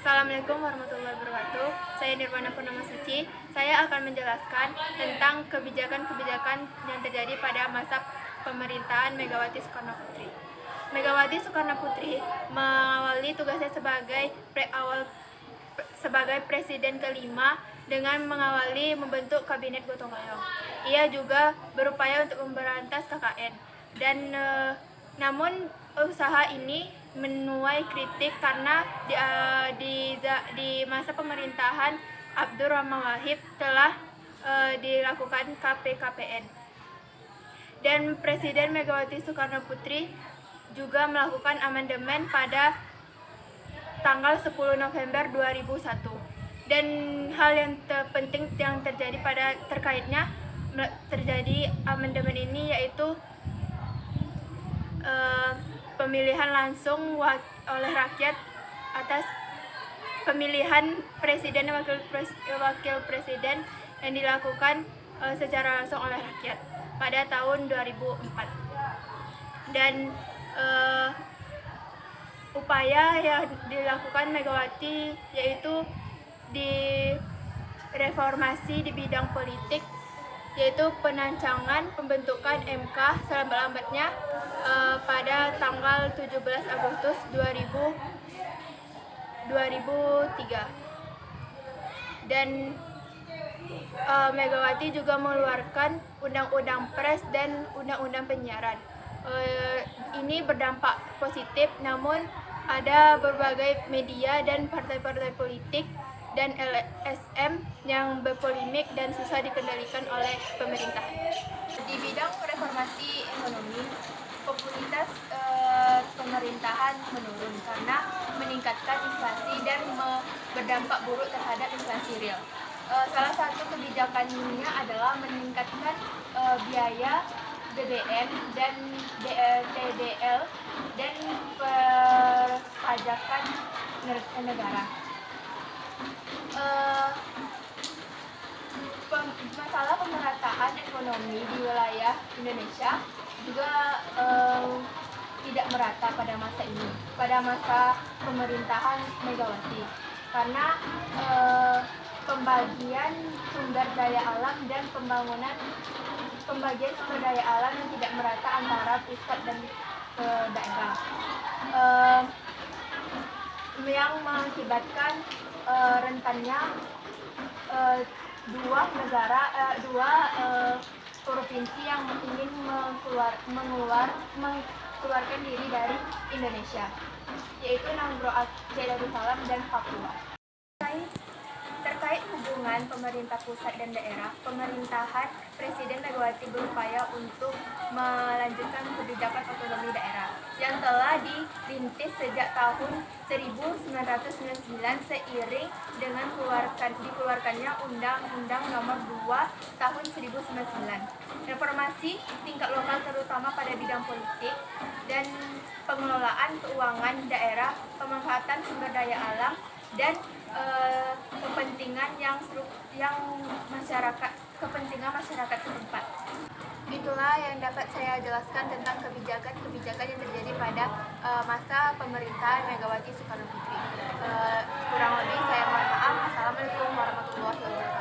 Assalamualaikum warahmatullahi wabarakatuh. Saya Nirwana Purnama Suci. Saya akan menjelaskan tentang kebijakan-kebijakan yang terjadi pada masa pemerintahan Megawati Soekarno Putri. Megawati Soekarno Putri mengawali tugasnya sebagai presiden kelima dengan mengawali membentuk kabinet gotong royong. Ia juga berupaya untuk memberantas KKN namun usaha ini menuai kritik karena di masa pemerintahan Abdurrahman Wahid telah dilakukan KPKPN. Dan Presiden Megawati Soekarno Putri juga melakukan amandemen pada tanggal 10 November 2001. Dan hal yang penting yang terjadi terkaitnya terjadi amandemen ini yaitu pemilihan langsung oleh rakyat atas pemilihan presiden dan wakil presiden yang dilakukan secara langsung oleh rakyat pada tahun 2004. Dan upaya yang dilakukan Megawati yaitu di reformasi di bidang politik, yaitu penancangan pembentukan MK selambat-lambatnya pada tanggal 17 Agustus 2003. Dan Megawati juga mengeluarkan Undang-Undang Pers dan Undang-Undang Penyiaran. Ini berdampak positif, namun ada berbagai media dan partai-partai politik dan LSM yang berpolemik dan susah dikendalikan oleh pemerintah. Di bidang reformasi ekonomi, popularitas pemerintahan menurun karena meningkatkan inflasi dan berdampak buruk terhadap inflasi real. Salah satu kebijakannya adalah meningkatkan biaya BBM dan TDL dan perpajakan negara. Masalah pemerataan ekonomi di wilayah Indonesia juga tidak merata pada masa ini, pada masa pemerintahan Megawati, karena pembagian sumber daya alam dan pembagian sumber daya alam yang tidak merata antara pusat dan daerah, yang mengakibatkan rentannya dua provinsi yang ingin mengeluarkan diri dari Indonesia, yaitu Nanggroe Aceh Darussalam dan Papua. Terkait hubungan pemerintah pusat dan daerah, pemerintahan Presiden Megawati berupaya untuk melanjutkan kebijakan otonomi daerah yang telah dirintis sejak tahun 1999 seiring dengan dikeluarkannya Undang-Undang Nomor 2 Tahun 1999. Reformasi tingkat lokal terutama pada bidang politik dan pengelolaan keuangan daerah, pemanfaatan sumber daya alam dan kepentingan masyarakat setempat. Itulah yang dapat saya jelaskan tentang kebijakan-kebijakan yang terjadi pada masa pemerintahan Megawati Soekarno Putri. Kurang lebih saya mohon maaf. Assalamualaikum warahmatullahi wabarakatuh.